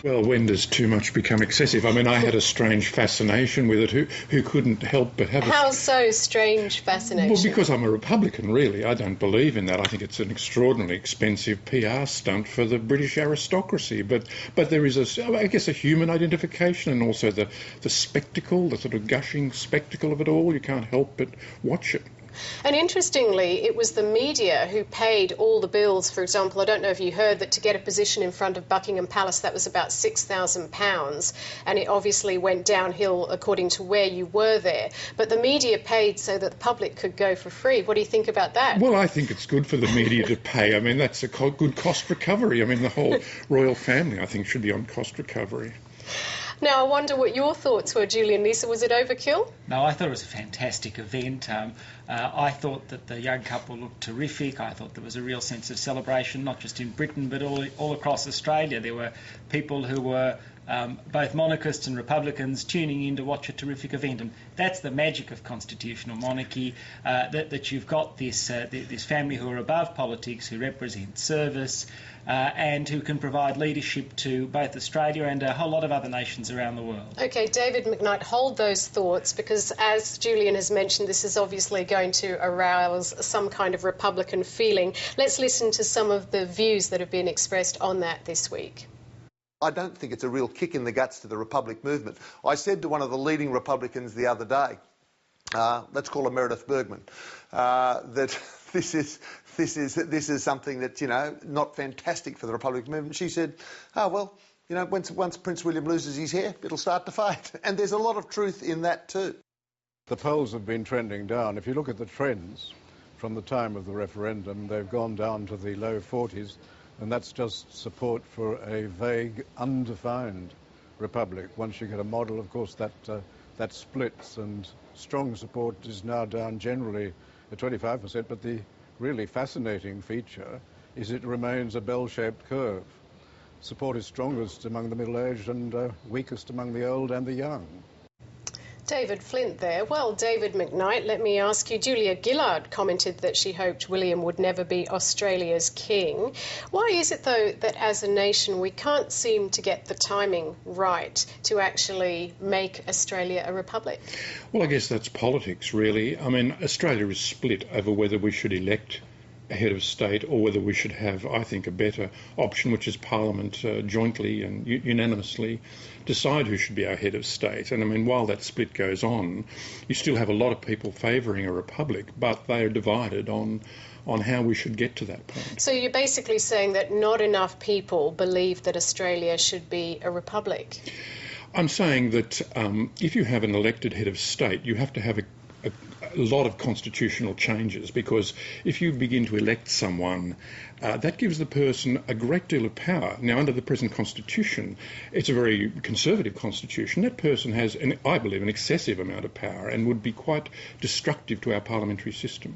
Well, when does too much become excessive? I mean, I had a strange fascination with it. Who couldn't help but have How so strange fascination? Well, because I'm a Republican, really. I don't believe in that. I think it's an extraordinarily expensive PR stunt for the British aristocracy. But there is, I guess, a human identification and also the spectacle, the sort of gushing spectacle of it all. You can't help but watch it. And interestingly, it was the media who paid all the bills. For example, I don't know if you heard that to get a position in front of Buckingham Palace, that was about £6,000, and it obviously went downhill according to where you were there. But the media paid so that the public could go for free. What do you think about that? Well, I think it's good for the media to pay. I mean, that's a good cost recovery. I mean, the whole royal family, I think, should be on cost recovery. Now, I wonder what your thoughts were, Julian. Lisa, was it overkill? No, I thought it was a fantastic event. I thought that the young couple looked terrific. I thought there was a real sense of celebration, not just in Britain, but all across Australia. There were people who were both monarchists and Republicans tuning in to watch a terrific event. And that's the magic of constitutional monarchy, that you've got this family who are above politics, who represent service, and who can provide leadership to both Australia and a whole lot of other nations around the world. OK, David McKnight, hold those thoughts, because as Julian has mentioned, this is obviously going to arouse some kind of Republican feeling. Let's listen to some of the views that have been expressed on that this week. I don't think it's a real kick in the guts to the Republic movement. I said to one of the leading Republicans the other day, let's call her Meredith Bergman, that this is something that's, not fantastic for the Republic movement. She said, oh, well, once Prince William loses his hair, it'll start to fade. And there's a lot of truth in that too. The polls have been trending down. If you look at the trends from the time of the referendum, they've gone down to the low 40s, and that's just support for a vague, undefined republic. Once you get a model, of course, that splits, and strong support is now down generally at 25%, but the really fascinating feature is it remains a bell-shaped curve. Support is strongest among the middle-aged and weakest among the old and the young. David Flint there. Well, David McKnight, let me ask you, Julia Gillard commented that she hoped William would never be Australia's king. Why is it, though, that as a nation we can't seem to get the timing right to actually make Australia a republic? Well, I guess that's politics, really. I mean, Australia is split over whether we should elect a head of state or whether we should have, I think, a better option, which is Parliament jointly and unanimously decide who should be our head of state. And I mean, while that split goes on, you still have a lot of people favouring a republic, but they are divided on how we should get to that point. So you're basically saying that not enough people believe that Australia should be a republic? I'm saying that if you have an elected head of state, you have to have a lot of constitutional changes, because if you begin to elect someone, that gives the person a great deal of power. Now, under the present constitution, it's a very conservative constitution. That person has, I believe, an excessive amount of power and would be quite destructive to our parliamentary system.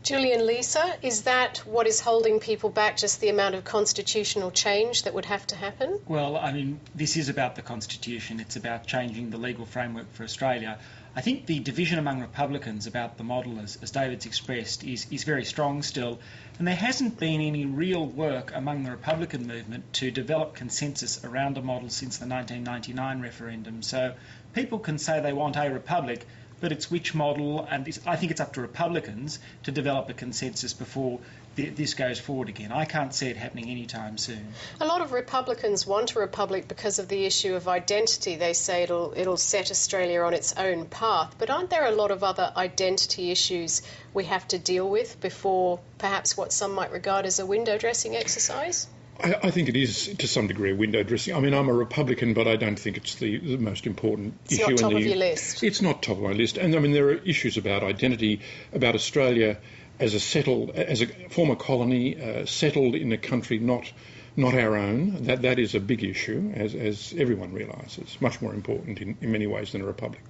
Julian, Lisa, is that what is holding people back, just the amount of constitutional change that would have to happen? Well, I mean, this is about the Constitution. It's about changing the legal framework for Australia. I think the division among Republicans about the model, as David's expressed, is very strong still. And there hasn't been any real work among the Republican movement to develop consensus around a model since the 1999 referendum. So people can say they want a republic, but it's which model, and I think it's up to Republicans to develop a consensus before this goes forward again. I can't see it happening anytime soon. A lot of Republicans want a republic because of the issue of identity. They say it'll set Australia on its own path. But aren't there a lot of other identity issues we have to deal with before perhaps what some might regard as a window dressing exercise? I think it is, to some degree, window dressing. I mean, I'm a Republican, but I don't think it's the most important issue. It's not top of your list. It's not top of my list. And, I mean, there are issues about identity, about Australia as a former colony, settled in a country not our own. That is a big issue, as everyone realises. Much more important in many ways than a republic.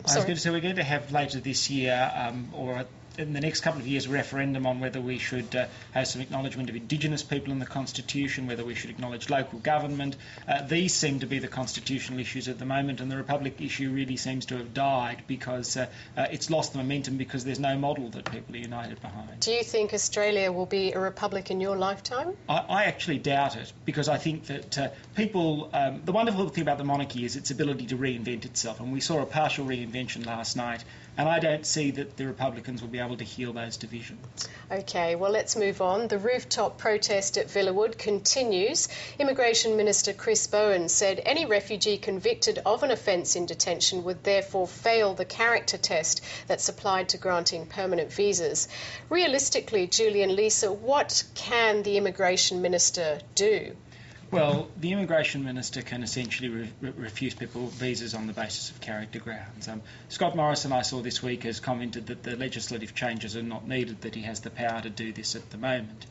So we're going to have later this year, or in the next couple of years a referendum on whether we should have some acknowledgement of Indigenous people in the Constitution, whether we should acknowledge local government. These seem to be the constitutional issues at the moment, and the Republic issue really seems to have died because it's lost the momentum because there's no model that people are united behind. Do you think Australia will be a republic in your lifetime? I actually doubt it, because I think that people... the wonderful thing about the monarchy is its ability to reinvent itself, and we saw a partial reinvention last night, and I don't see that the Republicans will be able to heal those divisions. OK, well, let's move on. The rooftop protest at Villawood continues. Immigration Minister Chris Bowen said any refugee convicted of an offence in detention would therefore fail the character test that's applied to granting permanent visas. Realistically, Julian Leeser, what can the Immigration Minister do? Well, the Immigration Minister can essentially refuse people visas on the basis of character grounds. Scott Morrison, I saw this week, has commented that the legislative changes are not needed, that he has the power to do this at the moment.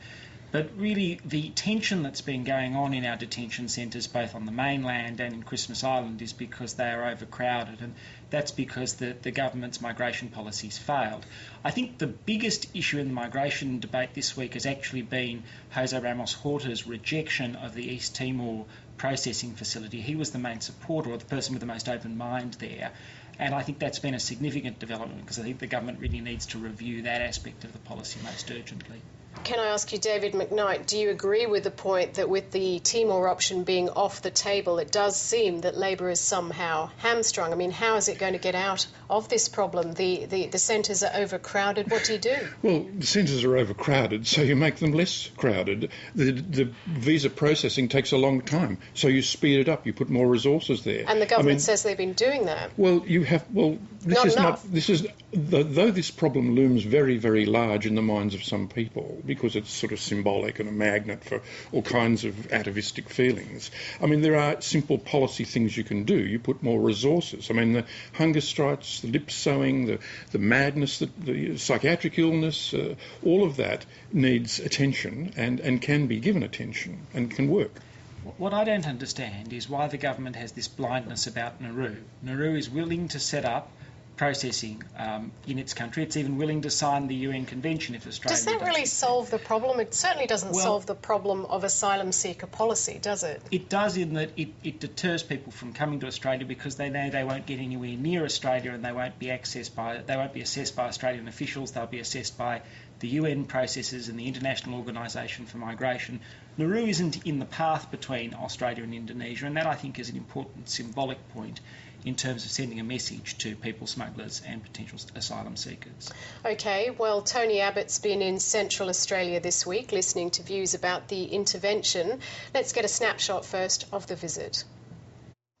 But really, the tension that's been going on in our detention centres, both on the mainland and in Christmas Island, is because they are overcrowded, and that's because the government's migration policies failed. I think the biggest issue in the migration debate this week has actually been Jose Ramos Horta's rejection of the East Timor processing facility. He was the main supporter, or the person with the most open mind there. And I think that's been a significant development, because I think the government really needs to review that aspect of the policy most urgently. Can I ask you, David McKnight, do you agree with the point that with the Timor option being off the table, it does seem that Labor is somehow hamstrung? I mean, how is it going to get out of this problem? The centres are overcrowded. What do you do? Well, the centres are overcrowded, so you make them less crowded. The visa processing takes a long time, so you speed it up. You put more resources there. And the government says they've been doing that. Well, you have. Well, though this problem looms very, very large in the minds of some people, because it's sort of symbolic and a magnet for all kinds of atavistic feelings. I mean, there are simple policy things you can do. You put more resources. I mean, the hunger strikes, the lip sewing, the madness, the psychiatric illness, all of that needs attention and can be given attention and can work. What I don't understand is why the government has this blindness about Nauru. Nauru is willing to set up processing in its country. It's even willing to sign the UN Convention if Australia does that really solve the problem? It certainly doesn't solve the problem of asylum seeker policy, does it? It does, in that it deters people from coming to Australia because they know they won't get anywhere near Australia, and they won't be assessed by Australian officials. They'll be assessed by the UN processes and the International Organisation for Migration. Nauru isn't in the path between Australia and Indonesia, and that, I think, is an important symbolic point in terms of sending a message to people smugglers and potential asylum seekers. OK, well, Tony Abbott's been in Central Australia this week listening to views about the intervention. Let's get a snapshot first of the visit.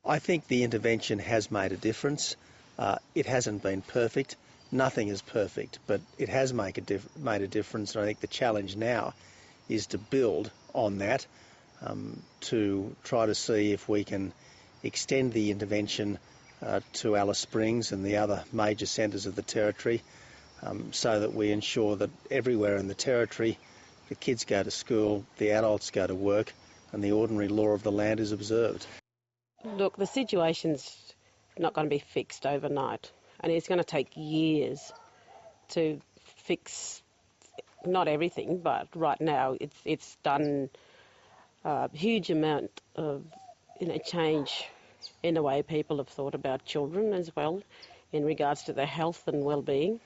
I think the intervention has made a difference. It hasn't been perfect. Nothing is perfect, but it has made a difference, and I think the challenge now is to build on that, to try to see if we can extend the intervention to Alice Springs and the other major centres of the Territory, so that we ensure that everywhere in the Territory the kids go to school, the adults go to work, and the ordinary law of the land is observed. Look, the situation's not going to be fixed overnight, and it's going to take years to fix, not everything, but right now it's done a huge amount of change in the way people have thought about children as well, in regards to their health and well-being.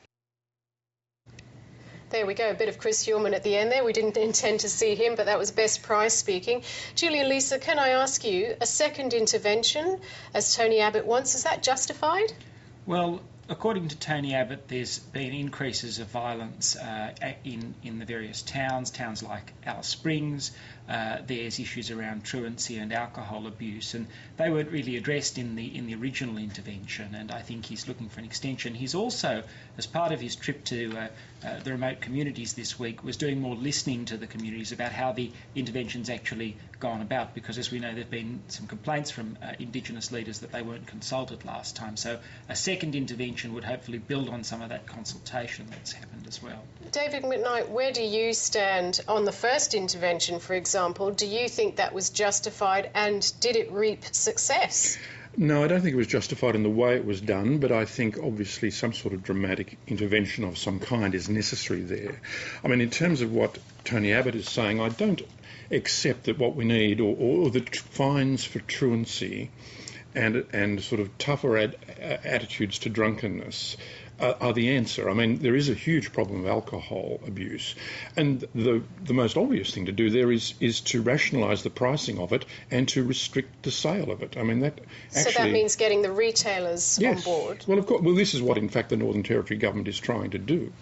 There we go, a bit of Chris Hillman at the end there. We didn't intend to see him, but that was Best Price speaking. Julian Leeser, can I ask you, a second intervention, as Tony Abbott wants, is that justified? Well, according to Tony Abbott, there's been increases of violence in the various towns like Alice Springs. There's issues around truancy and alcohol abuse, and they weren't really addressed in the original intervention, and I think he's looking for an extension. He's also, as part of his trip to the remote communities this week, was doing more listening to the communities about how the intervention's actually gone about, because as we know, there've been some complaints from Indigenous leaders that they weren't consulted last time. So a second intervention would hopefully build on some of that consultation that's happened as well. David McKnight, where do you stand on the first intervention, for example? Do you think that was justified, and did it reap success? No, I don't think it was justified in the way it was done, but I think obviously some sort of dramatic intervention of some kind is necessary there. I mean, in terms of what Tony Abbott is saying, I don't accept that what we need, or the fines for truancy and sort of tougher attitudes to drunkenness are the answer. I mean, there is a huge problem of alcohol abuse, and the most obvious thing to do there is to rationalise the pricing of it and to restrict the sale of it. I mean, that actually... So that means getting the retailers on board? Well, of course. Well, this is what, in fact, the Northern Territory government is trying to do.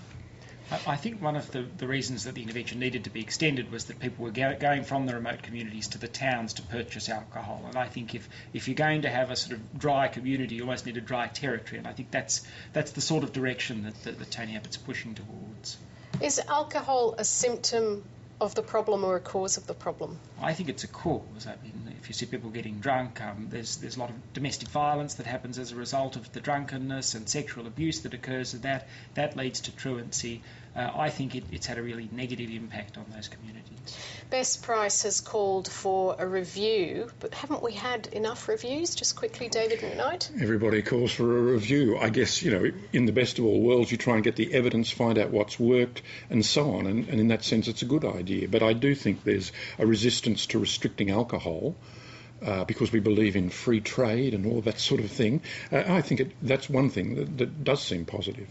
I think one of the reasons that the intervention needed to be extended was that people were going from the remote communities to the towns to purchase alcohol. And I think if you're going to have a sort of dry community, you almost need a dry territory. And I think that's the sort of direction that Tony Abbott's pushing towards. Is alcohol a symptom of the problem or a cause of the problem? I think it's a cause. I mean, if you see people getting drunk, there's a lot of domestic violence that happens as a result of the drunkenness and sexual abuse that occurs, and that leads to truancy. I think it's had a really negative impact on those communities. Best Price has called for a review, but haven't we had enough reviews? Just quickly, David McKnight. Everybody calls for a review. I guess, in the best of all worlds, you try and get the evidence, find out what's worked, and so on. And in that sense, it's a good idea. But I do think there's a resistance to restricting alcohol because we believe in free trade and all that sort of thing. I think that's one thing that does seem positive.